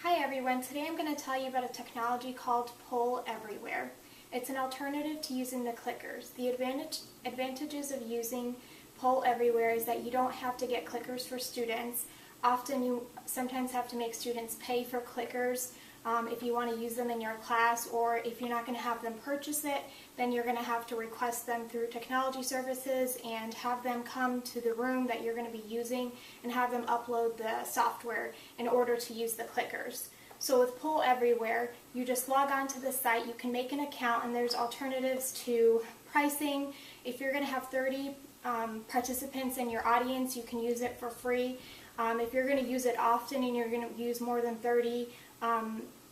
Hi everyone, today I'm going to tell you about a technology called Poll Everywhere. It's an alternative to using the clickers. The advantages of using Poll Everywhere is that you don't have to get clickers for students. Often you sometimes have to make students pay for clickers if you want to use them in your class, or if you're not going to have them purchase it, then you're going to have to request them through technology services and have them come to the room that you're going to be using and have them upload the software in order to use the clickers. So with Poll Everywhere, you just log on to the site, you can make an account, and there's alternatives to pricing. If you're going to have 30 participants in your audience, you can use it for free. If you're going to use it often and you're going to use more than 30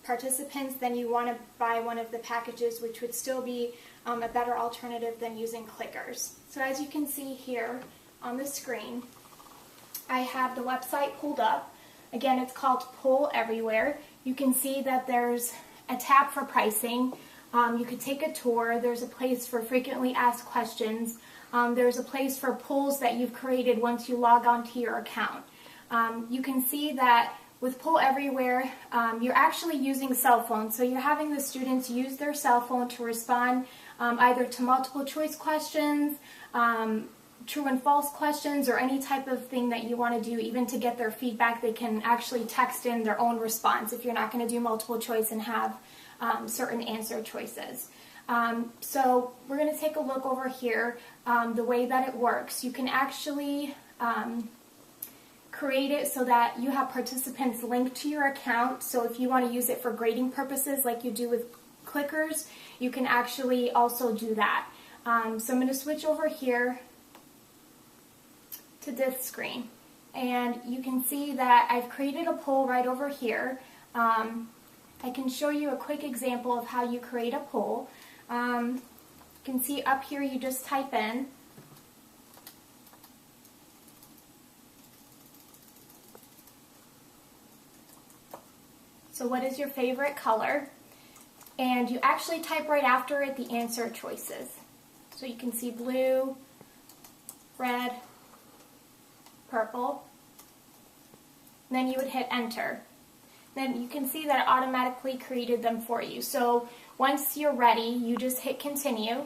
participants, then you want to buy one of the packages, which would still be a better alternative than using clickers. So as you can see here on the screen, I have the website pulled up. Again, it's called Poll Everywhere. You can see that there's a tab for pricing. You could take a tour. There's a place for frequently asked questions. There's a place for polls that you've created once you log on to your account. You can see that with Poll Everywhere, you're actually using cell phones. So you're having the students use their cell phone to respond either to multiple choice questions, true and false questions, or any type of thing that you want to do. Even to get their feedback, they can actually text in their own response if you're not going to do multiple choice and have certain answer choices. So we're going to take a look over here, the way that it works. You can actually create it so that you have participants linked to your account. So if you want to use it for grading purposes like you do with clickers, you can actually also do that. So I'm going to switch over here to this screen, and you can see that I've created a poll right over here. I can show you a quick example of how you create a poll. You can see up here you just type in so what is your favorite color, and you actually type right after it the answer choices. So you can see blue, red, purple, and then you would hit enter. Then you can see that it automatically created them for you. So once you're ready, you just hit continue.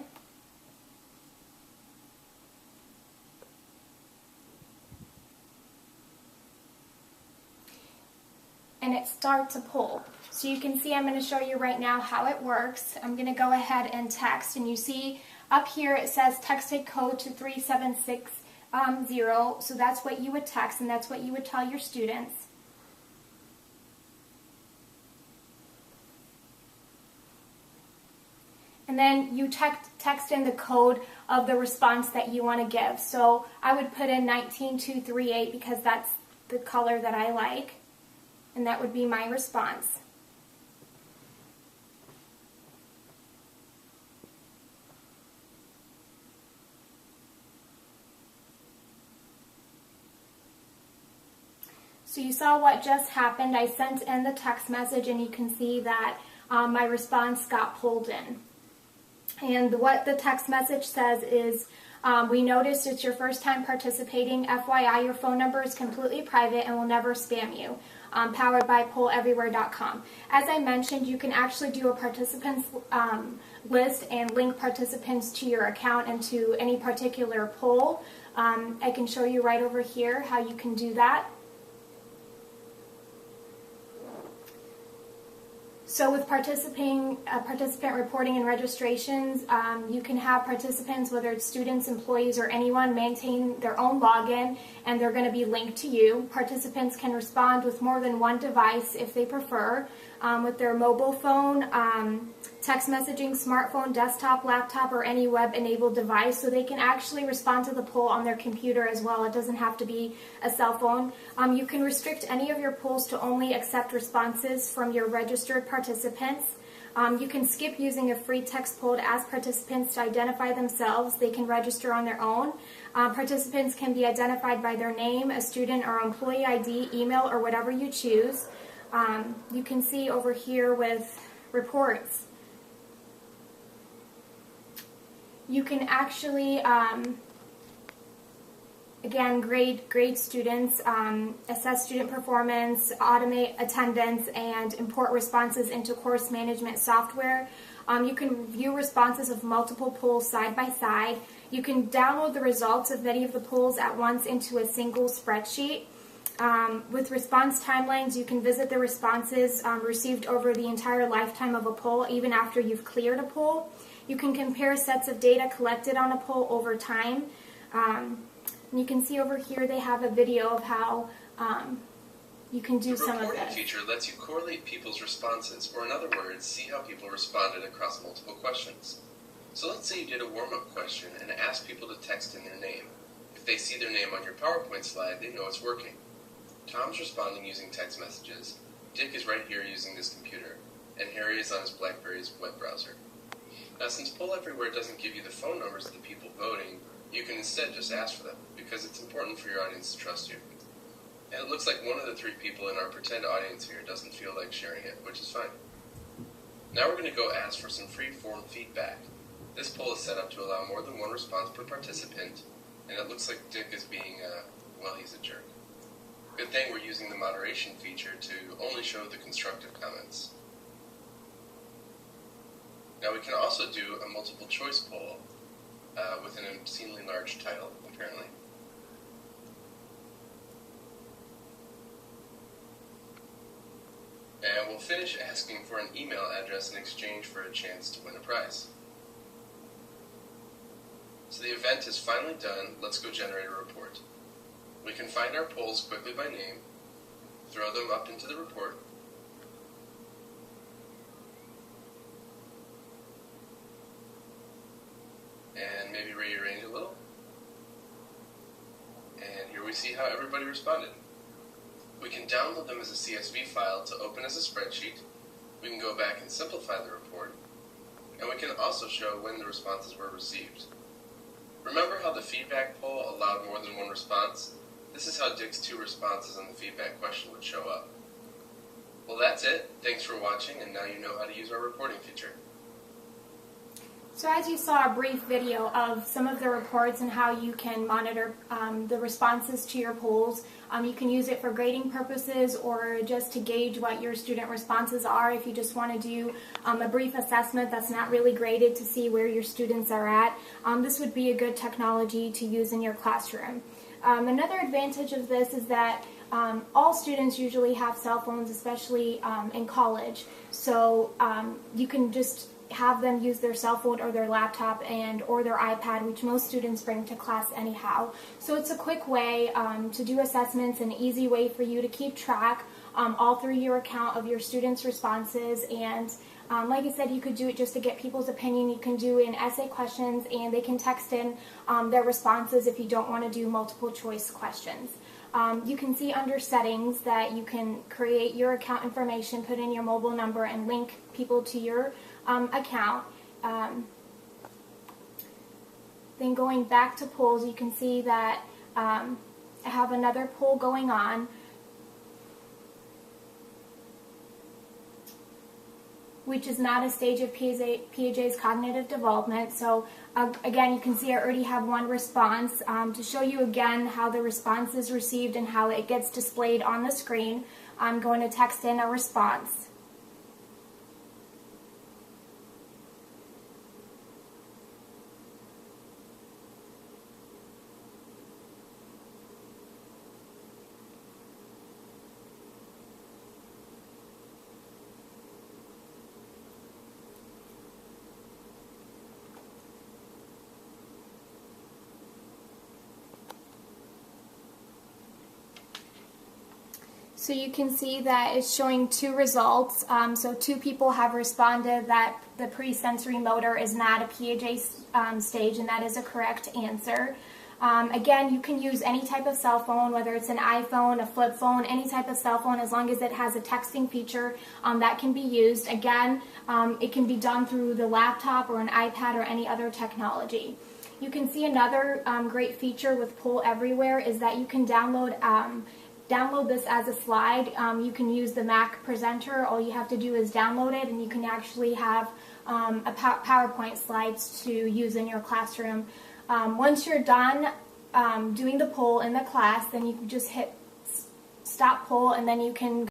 And it starts a poll. So you can see I'm going to show you right now how it works. I'm going to go ahead and text, and you see up here it says texted code to 3760. So that's what you would text, and that's what you would tell your students. And then you text in the code of the response that you want to give. So I would put in 19238 because that's the color that I like, and that would be my response. So you saw what just happened. I sent in the text message, and you can see that my response got pulled in. And what the text message says is, we noticed it's your first time participating. FYI, your phone number is completely private and will never spam you. Powered by polleverywhere.com. As I mentioned, you can actually do a participants list and link participants to your account and to any particular poll. I can show you right over here how you can do that. So with participant reporting and registrations, you can have participants, whether it's students, employees, or anyone, maintain their own login, and they're going to be linked to you. Participants can respond with more than one device if they prefer, with their mobile phone, text messaging, smartphone, desktop, laptop, or any web-enabled device. So they can actually respond to the poll on their computer as well. It doesn't have to be a cell phone. You can restrict any of your polls to only accept responses from your registered participants. You can skip using a free text poll to ask participants to identify themselves. They can register on their own. Participants can be identified by their name, a student or employee ID, email, or whatever you choose. You can see over here with reports, you can actually again, grade students, assess student performance, automate attendance, and import responses into course management software. You can view responses of multiple polls side by side. You can download the results of many of the polls at once into a single spreadsheet. With response timelines, you can visit the responses received over the entire lifetime of a poll, even after you've cleared a poll. You can compare sets of data collected on a poll over time. And you can see over here they have a video of how you can do some of this. The reporting feature lets you correlate people's responses, or in other words, see how people responded across multiple questions. So let's say you did a warm-up question and asked people to text in their name. If they see their name on your PowerPoint slide, they know it's working. Tom's responding using text messages, Dick is right here using this computer, and Harry is on his BlackBerry's web browser. Now, since Poll Everywhere doesn't give you the phone numbers of the people voting, you can instead just ask for them, because it's important for your audience to trust you. And it looks like one of the 3 people in our pretend audience here doesn't feel like sharing it, which is fine. Now we're going to go ask for some free-form feedback. This poll is set up to allow more than one response per participant, and it looks like Dick is being, well, he's a jerk. Good thing we're using the moderation feature to only show the constructive comments. Now we can also do a multiple choice poll with an obscenely large title, apparently. And we'll finish asking for an email address in exchange for a chance to win a prize. So the event is finally done. Let's go generate a report. We can find our polls quickly by name, throw them up into the report, and maybe rearrange a little. And here we see how everybody responded. We can download them as a CSV file to open as a spreadsheet. We can go back and simplify the report. And we can also show when the responses were received. Remember how the feedback poll allowed more than one response? This is how Dick's 2 responses on the feedback question would show up. Well, that's it. Thanks for watching, and now you know how to use our reporting feature. So as you saw a brief video of some of the reports and how you can monitor the responses to your polls, you can use it for grading purposes or just to gauge what your student responses are if you just want to do a brief assessment that's not really graded to see where your students are at. This would be a good technology to use in your classroom. Another advantage of this is that all students usually have cell phones, especially in college, so you can just have them use their cell phone or their laptop or their iPad, which most students bring to class anyhow. So it's a quick way to do assessments, an easy way for you to keep track all through your account of your students' responses. And like I said, you could do it just to get people's opinion. You can do in essay questions, and they can text in their responses if you don't want to do multiple choice questions. You can see under settings that you can create your account information, put in your mobile number, and link people to your account. Then going back to polls, you can see that I have another poll going on, which is not a stage of PAJ's cognitive development. So again, you can see I already have one response. To show you again how the response is received and how it gets displayed on the screen, I'm going to text in a response. So you can see that it's showing 2 results. So 2 people have responded that the pre-sensory motor is not a PAJ stage, and that is a correct answer. Again, you can use any type of cell phone, whether it's an iPhone, a flip phone, any type of cell phone, as long as it has a texting feature that can be used. Again, it can be done through the laptop or an iPad or any other technology. You can see another great feature with Poll Everywhere is that you can download this as a slide. You can use the Mac presenter. All you have to do is download it, and you can actually have PowerPoint slides to use in your classroom. Once you're done doing the poll in the class, then you can just hit stop poll, and then you can